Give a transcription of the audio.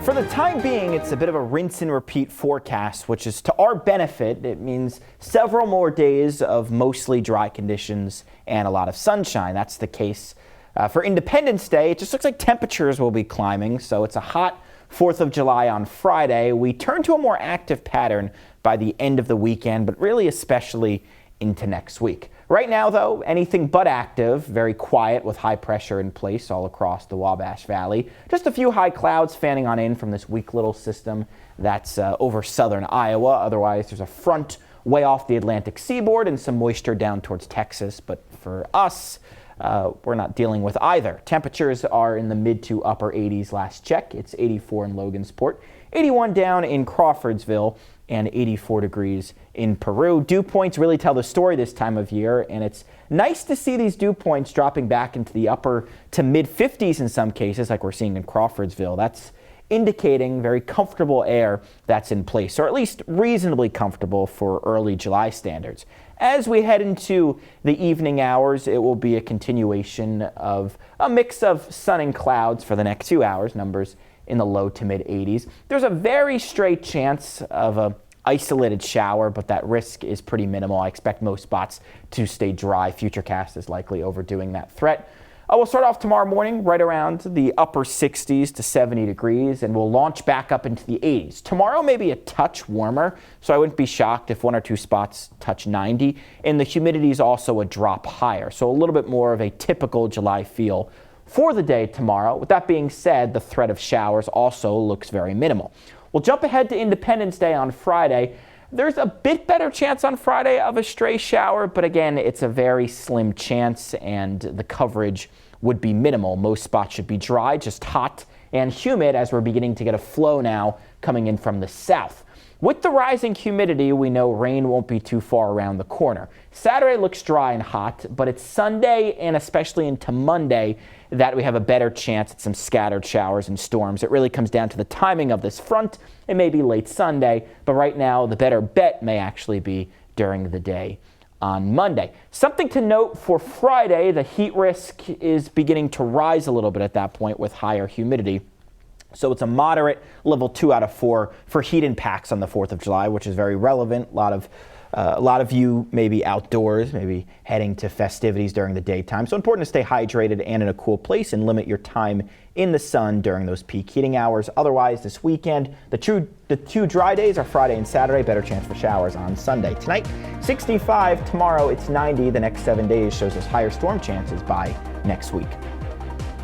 For the time being, it's a bit of a rinse and repeat forecast, which is to our benefit. It means several more days of mostly dry conditions and a lot of sunshine. That's the case for Independence Day. It just looks like temperatures will be climbing, so it's a hot 4th of July on Friday. We turn to a more active pattern by the end of the weekend, but really especially into next week. Right now, though, anything but active, very quiet with high pressure in place all across the Wabash Valley. Just a few high clouds fanning on in from this weak little system that's over southern Iowa. Otherwise, there's a front way off the Atlantic seaboard and some moisture down towards Texas. But for us, we're not dealing with either. Temperatures are in the mid to upper 80s last check. It's 84 in Logansport, 81 down in Crawfordsville, and 84 degrees in Peru. Dew points really tell the story this time of year, and it's nice to see these dew points dropping back into the upper to mid 50s in some cases, like we're seeing in Crawfordsville. That's indicating very comfortable air that's in place, or at least reasonably comfortable for early July standards. As we head into the evening hours, it will be a continuation of a mix of sun and clouds for the next 2 hours, numbers in the low to mid 80s. There's a very straight chance of a isolated shower, but that risk is pretty minimal. I expect most spots to stay dry. Futurecast is likely overdoing that threat. We'll start off tomorrow morning right around the upper 60s to 70 degrees, and we'll launch back up into the 80s. Tomorrow may be a touch warmer, so I wouldn't be shocked if one or two spots touch 90. And the humidity is also a drop higher, so a little bit more of a typical July feel for the day tomorrow. With that being said, the threat of showers also looks very minimal. We'll jump ahead to Independence Day on Friday. There's a bit better chance on Friday of a stray shower, but again, it's a very slim chance and the coverage would be minimal. Most spots should be dry, just hot and humid as we're beginning to get a flow now coming in from the south. With the rising humidity, we know rain won't be too far around the corner. Saturday looks dry and hot, but it's Sunday and especially into Monday that we have a better chance at some scattered showers and storms. It really comes down to the timing of this front. It may be late Sunday, but right now the better bet may actually be during the day on Monday. Something to note for Friday, the heat risk is beginning to rise a little bit at that point with higher humidity. So it's a moderate level 2 out of 4 for heat impacts on the 4th of July, which is very relevant. A lot of you may be outdoors, maybe heading to festivities during the daytime. So important to stay hydrated and in a cool place and limit your time in the sun during those peak heating hours. Otherwise, this weekend, the two dry days are Friday and Saturday. Better chance for showers on Sunday. Tonight, 65. Tomorrow, it's 90. The next 7 days shows us higher storm chances by next week.